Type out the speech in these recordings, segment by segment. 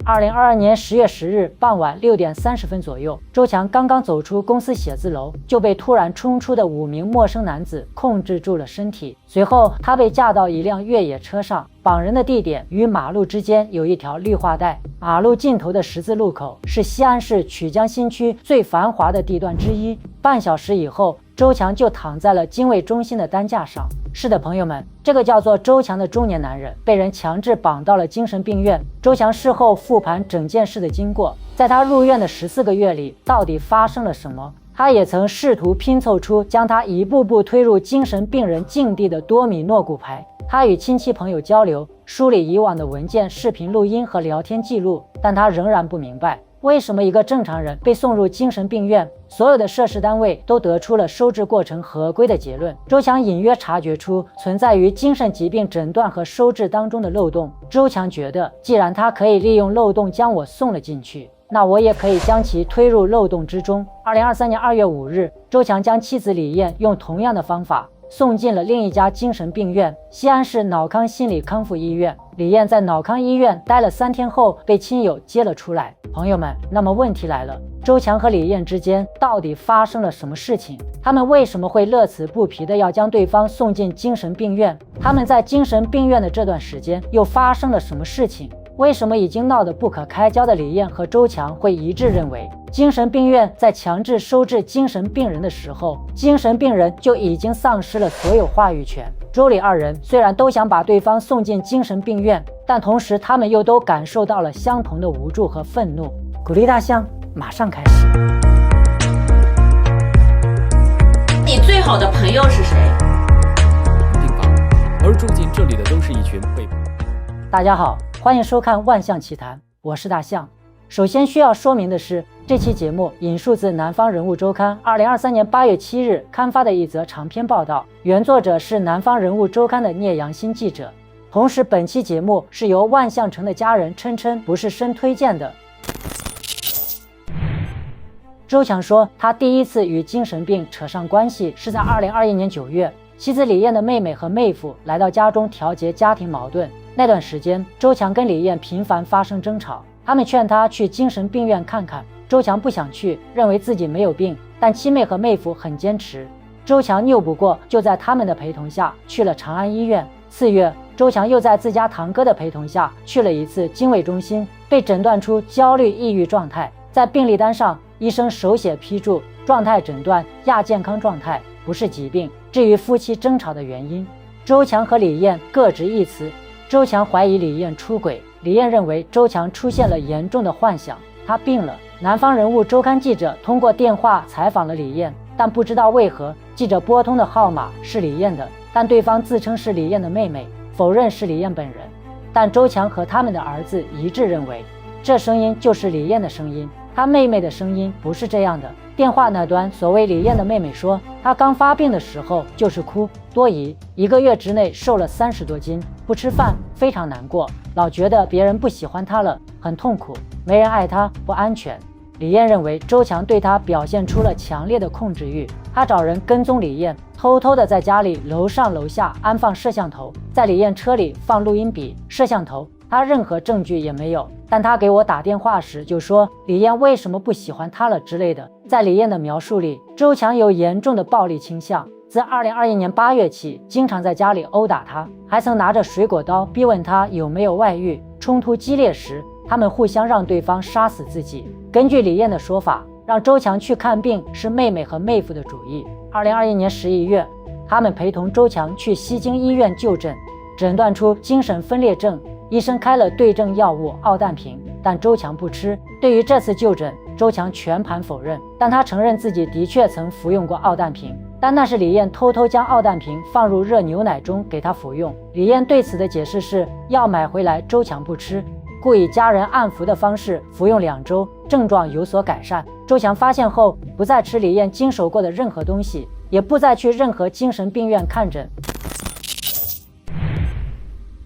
2022年10月10日傍晚6点30分左右，周强刚刚走出公司写字楼，就被突然冲出的5名陌生男子控制住了身体。随后，他被架到一辆越野车上，绑人的地点与马路之间有一条绿化带，马路尽头的十字路口是西安市曲江新区最繁华的地段之一。半小时以后，周强就躺在了经纬中心的担架上。是的，朋友们，这个叫做周强的中年男人被人强制绑到了精神病院。周强事后复盘整件事的经过，在他入院的14个月里，到底发生了什么？他也曾试图拼凑出将他一步步推入精神病人境地的多米诺骨牌。他与亲戚朋友交流，梳理以往的文件、视频录音和聊天记录，但他仍然不明白，为什么一个正常人被送入精神病院，所有的涉事单位都得出了收治过程合规的结论。周强隐约察觉出存在于精神疾病诊断和收治当中的漏洞。周强觉得，既然他可以利用漏洞将我送了进去，那我也可以将其推入漏洞之中。2023年2月5日，周强将妻子李艳用同样的方法送进了另一家精神病院——西安市脑康心理康复医院。李艳在脑康医院待了3天后被亲友接了出来。朋友们，那么问题来了，周强和李艳之间到底发生了什么事情？他们为什么会乐此不疲地要将对方送进精神病院？他们在精神病院的这段时间又发生了什么事情？为什么已经闹得不可开交的李艳和周强会一致认为，精神病院在强制收治精神病人的时候，精神病人就已经丧失了所有话语权？周李二人虽然都想把对方送进精神病院，但同时他们又都感受到了相同的无助和愤怒。鼓励大象马上开始。你最好的朋友是谁？病房，而住进这里的都是一群被。大家好，欢迎收看《万象奇谈》，我是大象。首先需要说明的是，这期节目引述自《南方人物周刊》2023年8月7日刊发的一则长篇报道，原作者是《南方人物周刊》的聂阳新记者。同时，本期节目是由万象城的家人琛不是深推荐的。周强说，他第一次与精神病扯上关系是在2021年9月，妻子李艳的妹妹和妹夫来到家中调节家庭矛盾。那段时间，周强跟李艳频繁发生争吵，他们劝他去精神病院看看，周强不想去，认为自己没有病，但妻妹和妹夫很坚持。周强拗不过，就在他们的陪同下去了长安医院。4月，周强又在自家堂哥的陪同下去了一次经纬中心，被诊断出焦虑抑郁状态。在病历单上，医生手写批注，状态诊断亚健康状态，不是疾病。至于夫妻争吵的原因，周强和李艳各执一词。周强怀疑李艳出轨，李艳认为周强出现了严重的幻想，他病了。南方人物周刊记者通过电话采访了李艳，但不知道为何记者拨通的号码是李艳的，但对方自称是李艳的妹妹，否认是李艳本人。但周强和他们的儿子一致认为，这声音就是李艳的声音，他妹妹的声音不是这样的。电话那端，所谓李艳的妹妹说，她刚发病的时候就是哭、多疑，1个月之内瘦了30多斤，不吃饭，非常难过，老觉得别人不喜欢她了，很痛苦，没人爱她，不安全。李艳认为周强对她表现出了强烈的控制欲，他找人跟踪李艳，偷偷的在家里楼上楼下安放摄像头，在李艳车里放录音笔、摄像头，他任何证据也没有，但他给我打电话时就说李艳为什么不喜欢他了之类的。在李艳的描述里，周强有严重的暴力倾向，自2021年8月起经常在家里殴打他，还曾拿着水果刀逼问他有没有外遇。冲突激烈时，他们互相让对方杀死自己。根据李艳的说法，让周强去看病是妹妹和妹夫的主意。2021年11月，他们陪同周强去西京医院就诊，诊断出精神分裂症，医生开了对症药物奥氮平，但周强不吃。对于这次就诊，周强全盘否认，但他承认自己的确曾服用过奥氮平，但那是李艳偷偷将奥氮平放入热牛奶中给他服用。李艳对此的解释是要买回来周强不吃，故以家人按服的方式服用2周，症状有所改善。周强发现后不再吃李艳经手过的任何东西，也不再去任何精神病院看诊。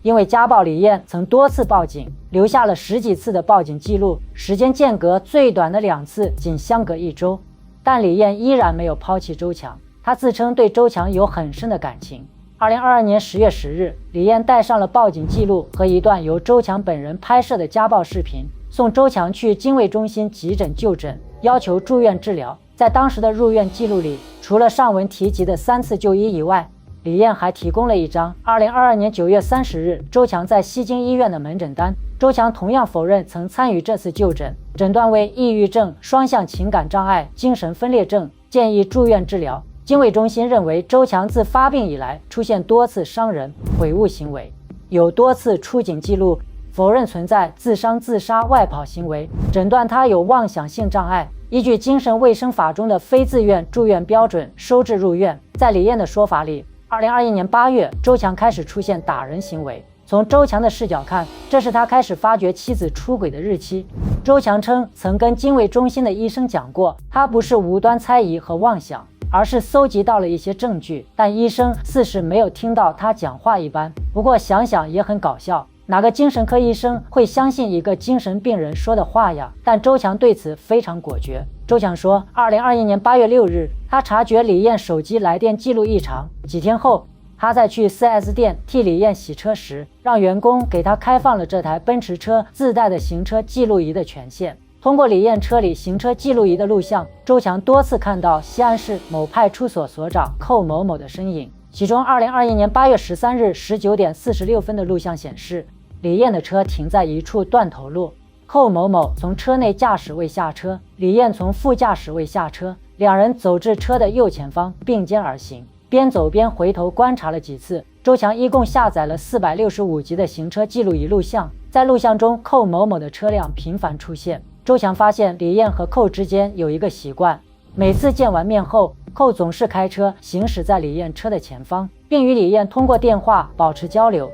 因为家暴，李艳曾多次报警，留下了10几次的报警记录，时间间隔最短的2次仅相隔1周。但李艳依然没有抛弃周强，她自称对周强有很深的感情。2022年10月10日，李艳带上了报警记录和一段由周强本人拍摄的家暴视频，送周强去精卫中心急诊就诊，要求住院治疗。在当时的入院记录里，除了上文提及的3次就医以外，李艳还提供了一张2022年9月30日周强在西京医院的门诊单。周强同样否认曾参与这次就诊，诊断为抑郁症、双向情感障碍、精神分裂症，建议住院治疗。精卫中心认为周强自发病以来出现多次伤人、毁物行为，有多次出警记录，否认存在自伤自杀外跑行为，诊断他有妄想性障碍，依据精神卫生法中的非自愿住院标准收治入院。在李艳的说法里，2021年8月，周强开始出现打人行为。从周强的视角看，这是他开始发觉妻子出轨的日期。周强称曾跟精卫中心的医生讲过，他不是无端猜疑和妄想，而是搜集到了一些证据，但医生似是没有听到他讲话一般。不过想想也很搞笑，哪个精神科医生会相信一个精神病人说的话呀？但周强对此非常果决。周强说，2021年8月6日，他察觉李艳手机来电记录异常。几天后，他在去 4S 店替李艳洗车时，让员工给他开放了这台奔驰车自带的行车记录仪的权限。通过李艳车里行车记录仪的录像，周强多次看到西安市某派出所所长寇某某的身影。其中2021年8月13日19点46分的录像显示，李艳的车停在一处断头路，寇某某从车内驾驶位下车，李艳从副驾驶位下车，两人走至车的右前方，并肩而行。边走边回头观察了几次，周强一共下载了465集的行车记录仪录像。在录像中，寇某某的车辆频繁出现。周强发现李艳和寇之间有一个习惯，每次见完面后，寇总是开车行驶在李艳车的前方，并与李艳通过电话保持交流。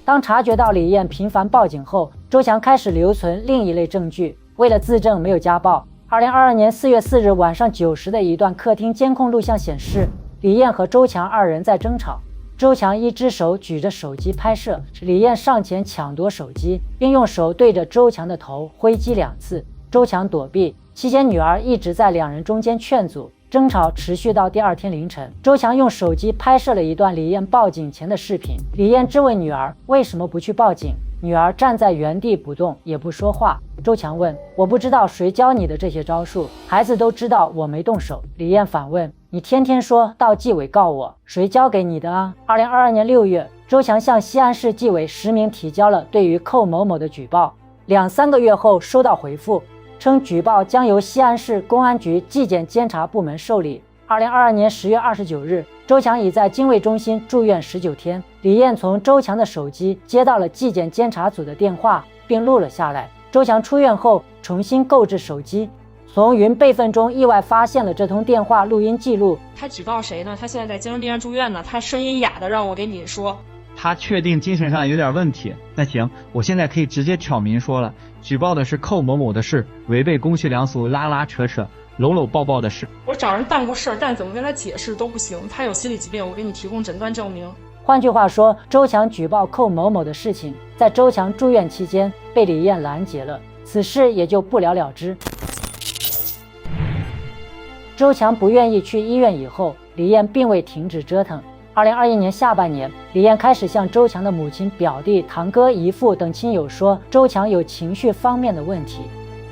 当察觉到李艳频繁报警后，周强开始留存另一类证据。为了自证没有家暴，2022年4月4日晚上9时的一段客厅监控录像显示，李艳和周强二人在争吵。周强一只手举着手机拍摄，李艳上前抢夺手机，并用手对着周强的头挥击2次，周强躲避。期间女儿一直在两人中间劝阻，争吵持续到第二天凌晨。周强用手机拍摄了一段李艳报警前的视频。李艳质问女儿为什么不去报警，女儿站在原地不动，也不说话。周强问，我不知道谁教你的这些招数，孩子都知道我没动手。李艳反问，你天天说到纪委告我，谁教给你的啊？2022年6月，周强向西安市纪委实名提交了对于寇某某的举报，2-3个月后收到回复，称举报将由西安市公安局纪检监察部门受理。2022年10月29日，周强已在精卫中心住院19天。李艳从周强的手机接到了纪检监察组的电话，并录了下来。周强出院后重新购置手机，从云备份中意外发现了这通电话录音记录。他举报谁呢？他现在在精神病院住院呢，他声音哑的，让我给你说。他确定精神上有点问题。那行，我现在可以直接挑明说了，举报的是寇某某的事，违背公序良俗，拉拉扯扯，搂搂抱抱的事。我找人办过事儿，但怎么跟他解释都不行。他有心理疾病，我给你提供诊断证明。换句话说，周强举报寇某某的事情，在周强住院期间被李艳拦截了，此事也就不了了之。周强不愿意去医院以后，李艳并未停止折腾。2021年下半年，李艳开始向周强的母亲、表弟、堂哥、姨父等亲友说周强有情绪方面的问题。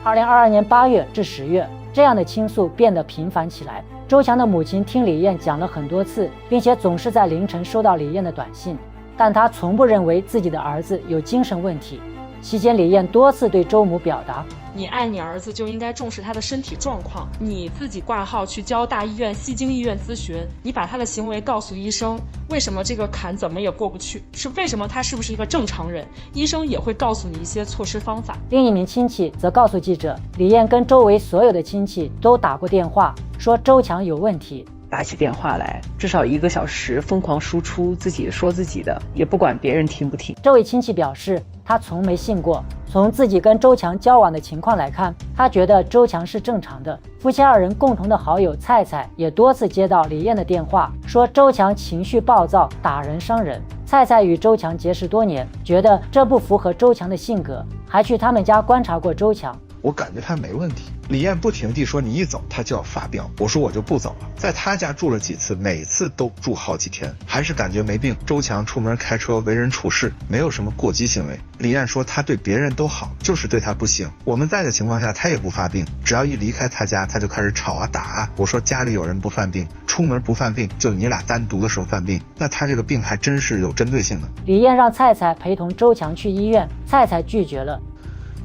2022年8月至10月，这样的倾诉变得频繁起来。周强的母亲听李艳讲了很多次，并且总是在凌晨收到李艳的短信，但她从不认为自己的儿子有精神问题。期间，李艳多次对周母表达，你爱你儿子就应该重视他的身体状况，你自己挂号去交大医院、西京医院咨询，你把他的行为告诉医生，为什么这个坎怎么也过不去，是为什么他是不是一个正常人，医生也会告诉你一些措施方法。另一名亲戚则告诉记者，李艳跟周围所有的亲戚都打过电话，说周强有问题，打起电话来至少1个小时疯狂输出自己说自己的，也不管别人听不听。这位亲戚表示，他从没信过。从自己跟周强交往的情况来看，他觉得周强是正常的。夫妻二人共同的好友蔡蔡也多次接到李艳的电话，说周强情绪暴躁，打人伤人。蔡蔡与周强结识多年，觉得这不符合周强的性格，还去他们家观察过周强。我感觉他没问题。李艳不停地说你一走他就要发飙，我说我就不走了。在他家住了几次，每次都住好几天，还是感觉没病。周强出门开车为人处事没有什么过激行为。李艳说他对别人都好，就是对他不行。我们在的情况下他也不发病，只要一离开他家他就开始吵啊打啊。我说家里有人不犯病，出门不犯病，就你俩单独的时候犯病，那他这个病还真是有针对性的。李艳让蔡蔡陪同周强去医院，蔡蔡拒绝了。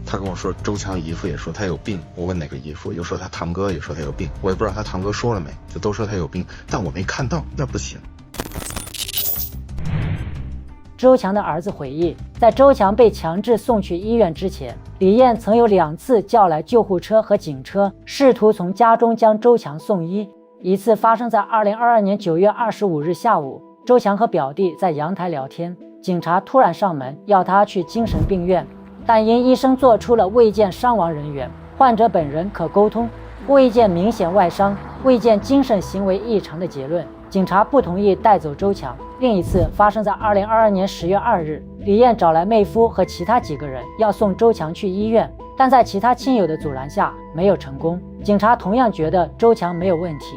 他跟我说周强姨父也说他有病，我问哪个姨父，又说他堂哥也说他有病，我也不知道他堂哥说了没，就都说他有病，但我没看到，那不行。周强的儿子回忆，在周强被强制送去医院之前，李艳曾有2次叫来救护车和警车，试图从家中将周强送医。一次发生在2022年9月25日下午，周强和表弟在阳台聊天，警察突然上门要他去精神病院，但因医生做出了未见伤亡人员，患者本人可沟通，未见明显外伤，未见精神行为异常的结论，警察不同意带走周强。另一次发生在2022年10月2日，李艳找来妹夫和其他几个人要送周强去医院，但在其他亲友的阻拦下没有成功。警察同样觉得周强没有问题。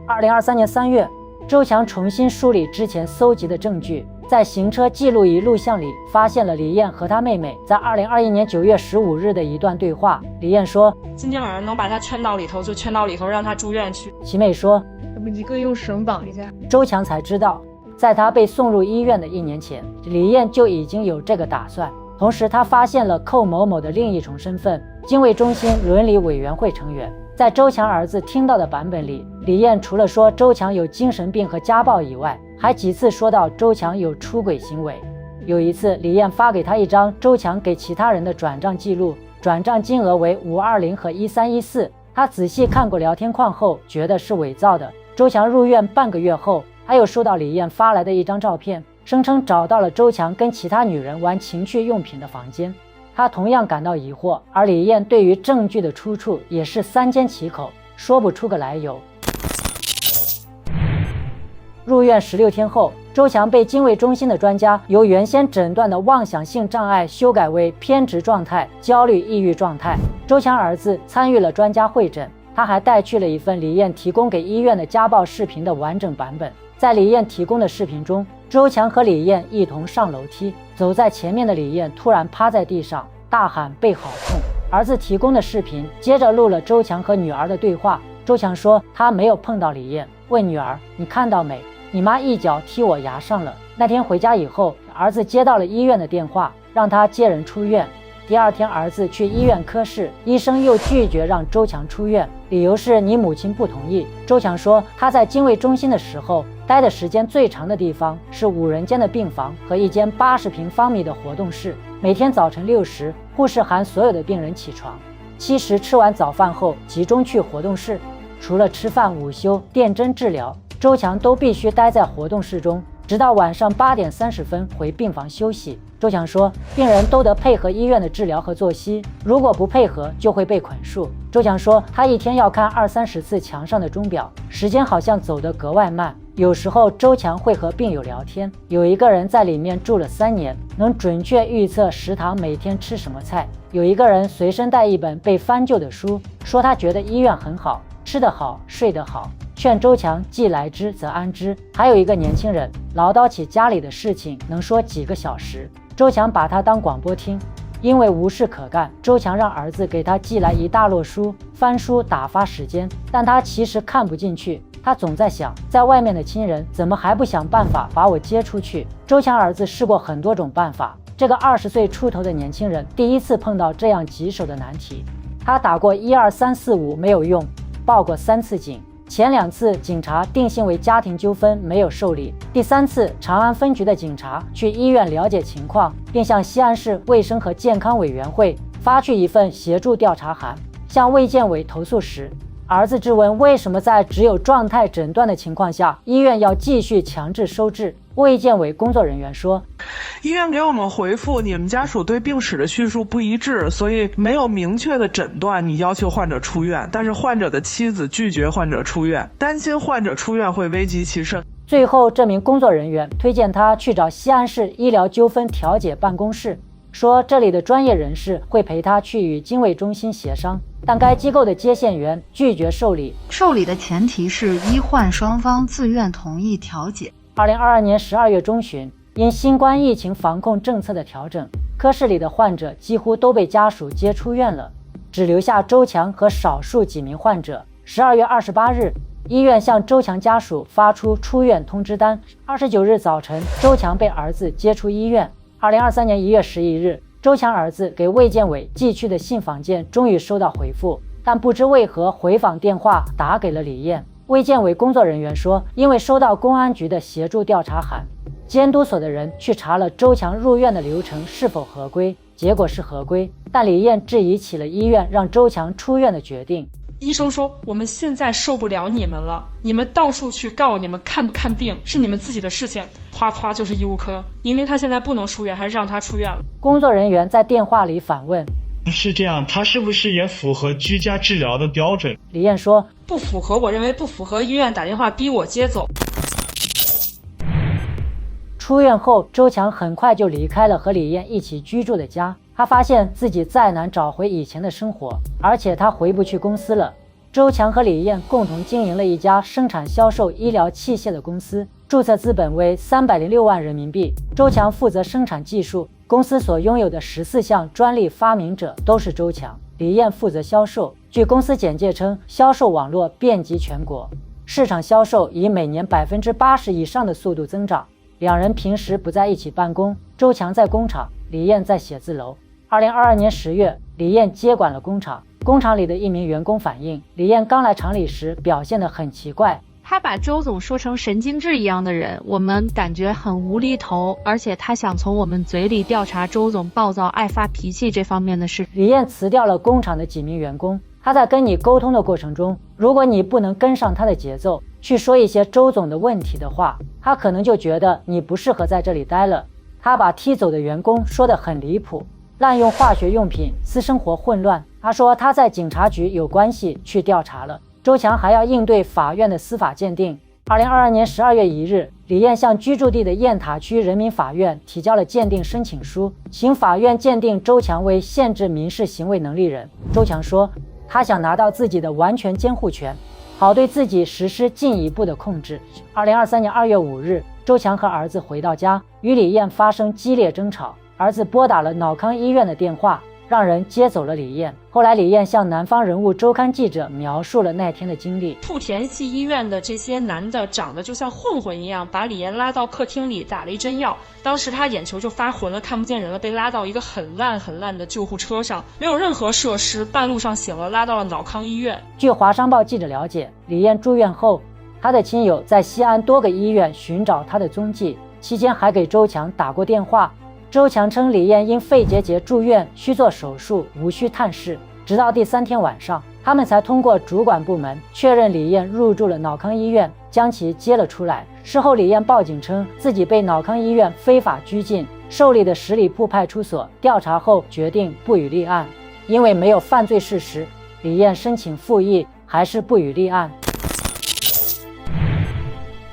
2023年3月，周强重新梳理之前搜集的证据，在行车记录仪录像里发现了李艳和她妹妹在2021年9月15日的一段对话。李艳说，今天晚上能把他圈到里头就圈到里头，让他住院去。其妹说，要不你可以用绳绑一下。周强才知道，在他被送入医院的1年前，李艳就已经有这个打算。同时他发现了寇某某的另一重身份，精卫中心伦理委员会成员。在周强儿子听到的版本里，李艳除了说周强有精神病和家暴以外，还几次说到周强有出轨行为。有一次，李艳发给他一张周强给其他人的转账记录，转账金额为520和1314。他仔细看过聊天框后，觉得是伪造的。周强入院半个月后，还有收到李艳发来的一张照片，声称找到了周强跟其他女人玩情趣用品的房间。他同样感到疑惑，而李艳对于证据的出处也是三缄其口，说不出个来由。入院16天后，周强被精卫中心的专家由原先诊断的妄想性障碍修改为偏执状态、焦虑抑郁状态。周强儿子参与了专家会诊，他还带去了一份李艳提供给医院的家暴视频的完整版本。在李艳提供的视频中，周强和李艳一同上楼梯，走在前面的李艳突然趴在地上，大喊背好痛。儿子提供的视频接着录了周强和女儿的对话。周强说他没有碰到李艳，问女儿你看到没？你妈一脚踢我牙上了。那天回家以后，儿子接到了医院的电话，让他接人出院。第2天，儿子去医院科室，医生又拒绝让周强出院，理由是你母亲不同意。周强说他在精卫中心的时候待的时间最长的地方是5人间的病房和一间80平方米的活动室，每天早晨6时，护士喊所有的病人起床，7时吃完早饭后集中去活动室，除了吃饭、午休、电针治疗，周强都必须待在活动室中，直到晚上8点30分回病房休息。周强说，病人都得配合医院的治疗和作息，如果不配合就会被捆束。周强说，他一天要看20-30次墙上的钟表，时间好像走得格外慢。有时候周强会和病友聊天，有一个人在里面住了3年，能准确预测食堂每天吃什么菜。有一个人随身带一本被翻旧的书，说他觉得医院很好，吃得好，睡得好，劝周强既来之则安之。还有一个年轻人唠叨起家里的事情，能说几个小时。周强把他当广播听，因为无事可干，周强让儿子给他寄来一大摞书，翻书打发时间，但他其实看不进去。他总在想，在外面的亲人怎么还不想办法把我接出去？周强儿子试过很多种办法，这个20岁出头的年轻人第一次碰到这样棘手的难题。他打过12345没有用，报过3次警，前2次警察定性为家庭纠纷，没有受理。第3次，长安分局的警察去医院了解情况，并向西安市卫生和健康委员会发去一份协助调查函。向卫健委投诉时，儿子质问为什么在只有状态诊断的情况下，医院要继续强制收治。卫健委工作人员说，医院给我们回复，你们家属对病史的叙述不一致，所以没有明确的诊断，你要求患者出院，但是患者的妻子拒绝患者出院，担心患者出院会危及其身。最后这名工作人员推荐他去找西安市医疗纠纷调解办公室。说这里的专业人士会陪他去与经纬中心协商，但该机构的接线员拒绝受理。受理的前提是医患双方自愿同意调解。2022年12月中旬，因新冠疫情防控政策的调整，科室里的患者几乎都被家属接出院了，只留下周强和少数几名患者。12月28日，医院向周强家属发出出院通知单。29日早晨，周强被儿子接出医院。2023年1月11日，周强儿子给卫健委寄去的信访件终于收到回复，但不知为何回访电话打给了李艳。卫健委工作人员说，因为收到公安局的协助调查函，监督所的人去查了周强入院的流程是否合规，结果是合规，但李艳质疑起了医院让周强出院的决定。医生说，我们现在受不了你们了，你们到处去告你们看不看病是你们自己的事情，哗哗就是医务科，因为他现在不能出院，还是让他出院了。工作人员在电话里反问，是这样，他是不是也符合居家治疗的标准？李艳说，不符合，我认为不符合，医院打电话逼我接走。出院后，周强很快就离开了和李艳一起居住的家。他发现自己再难找回以前的生活，而且他回不去公司了。周强和李艳共同经营了一家生产销售医疗器械的公司，注册资本为306万人民币。周强负责生产技术，公司所拥有的14项专利发明者都是周强。李艳负责销售，据公司简介称，销售网络遍及全国，市场销售以每年80%以上的速度增长。两人平时不在一起办公，周强在工厂，李艳在写字楼。2022年10月，李艳接管了工厂。工厂里的一名员工反映，李艳刚来厂里时表现得很奇怪。他把周总说成神经质一样的人，我们感觉很无厘头，而且他想从我们嘴里调查周总暴躁、爱发脾气这方面的事。李艳辞掉了工厂的几名员工。他在跟你沟通的过程中，如果你不能跟上他的节奏，去说一些周总的问题的话，他可能就觉得你不适合在这里待了。他把踢走的员工说得很离谱，滥用化学用品，私生活混乱。他说他在警察局有关系，去调查了。周强还要应对法院的司法鉴定。2022年12月1日，李艳向居住地的雁塔区人民法院提交了鉴定申请书，请法院鉴定周强为限制民事行为能力人。周强说，他想拿到自己的完全监护权，好对自己实施进一步的控制。2023年2月5日，周强和儿子回到家，与李艳发生激烈争吵，儿子拨打了脑康医院的电话，让人接走了李艳。后来李艳向南方人物周刊记者描述了那天的经历。莆田系医院的这些男的长得就像混混一样，把李艳拉到客厅里打了一针药，当时他眼球就发浑了，看不见人了，被拉到一个很烂的救护车上，没有任何设施，半路上醒了，拉到了脑康医院。据华商报记者了解，李艳住院后，他的亲友在西安多个医院寻找他的踪迹，期间还给周强打过电话。周强称李艳因肺结节住院，需做手术，无需探视。直到第3天晚上，他们才通过主管部门确认李艳入住了脑康医院，将其接了出来。事后李艳报警称自己被脑康医院非法拘禁，受理的十里铺派出所调查后决定不予立案。因为没有犯罪事实，李艳申请复议，还是不予立案。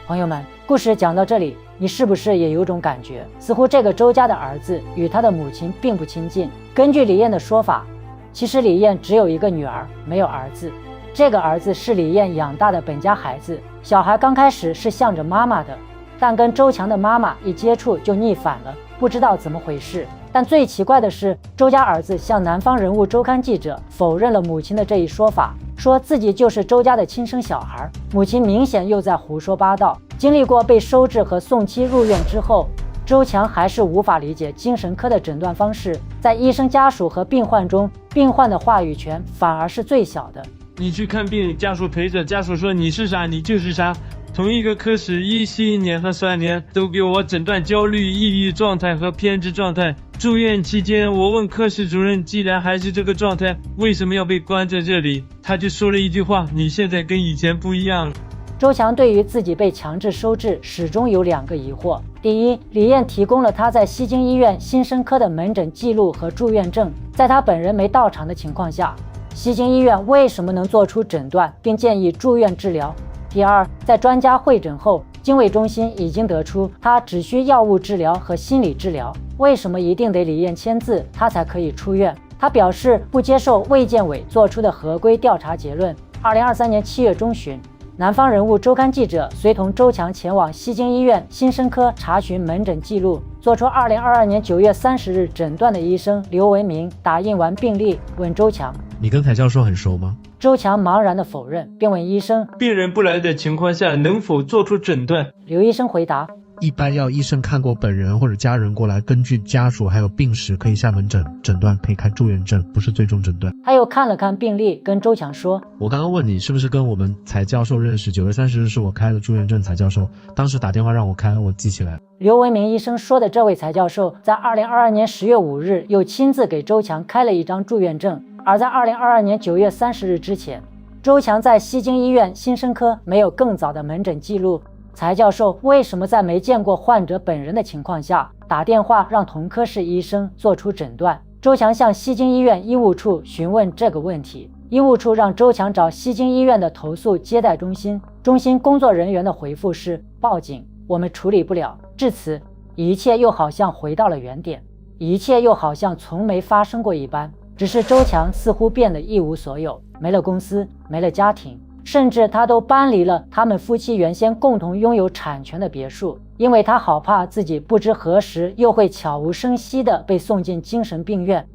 朋友们，故事讲到这里，你是不是也有种感觉，似乎这个周家的儿子与他的母亲并不亲近？根据李艳的说法，其实李艳只有一个女儿，没有儿子。这个儿子是李艳养大的本家孩子，小孩刚开始是向着妈妈的，但跟周强的妈妈一接触就逆反了，不知道怎么回事。但最奇怪的是，周家儿子向南方人物周刊记者否认了母亲的这一说法，说自己就是周家的亲生小孩，母亲明显又在胡说八道。经历过被收治和送妻入院之后，周强还是无法理解精神科的诊断方式，在医生家属和病患中，病患的话语权反而是最小的。你去看病，家属陪着，家属说你是啥你就是啥。同一个科室171年和3年都给我诊断焦虑、抑郁状态和偏执状态。住院期间，我问科室主任，既然还是这个状态，为什么要被关在这里？他就说了一句话，你现在跟以前不一样了。周强对于自己被强制收治始终有2个疑惑。第一，李艳提供了他在西京医院心生科的门诊记录和住院证，在他本人没到场的情况下，西京医院为什么能做出诊断并建议住院治疗？第二，在专家会诊后，经纬中心已经得出他只需药物治疗和心理治疗，为什么一定得李艳签字他才可以出院？他表示不接受卫健委做出的合规调查结论。2023年7月中旬，南方人物周刊记者随同周强前往西京医院心生科查询门诊记录，做出2022年9月30日诊断的医生刘文明打印完病历，问周强：“你跟蔡教授很熟吗？”周强茫然地否认，并问医生：“病人不来的情况下，能否做出诊断？”刘医生回答：“一般要医生看过本人或者家人过来，根据家属还有病史可以下门诊诊断，可以开住院证，不是最终诊断。”他又看了看病历，跟周强说：“我刚刚问你是不是跟我们蔡教授认识，9月30日是我开了住院证，蔡教授当时打电话让我开，我记起来。”刘文明医生说的这位蔡教授，在2022年10月5日又亲自给周强开了一张住院证。而在2022年9月30日之前，周强在西京医院心生科没有更早的门诊记录。蔡教授为什么在没见过患者本人的情况下，打电话让同科室医生做出诊断？周强向西京医院医务处询问这个问题，医务处让周强找西京医院的投诉接待中心，中心工作人员的回复是报警，我们处理不了。至此，一切又好像回到了原点，一切又好像从没发生过一般。只是周强似乎变得一无所有，没了公司，没了家庭，甚至他都搬离了他们夫妻原先共同拥有产权的别墅，因为他好怕自己不知何时又会悄无声息地被送进精神病院。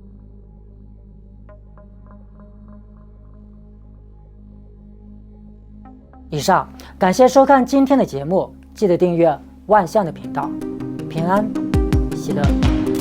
以上，感谢收看今天的节目，记得订阅万象的频道，平安喜乐。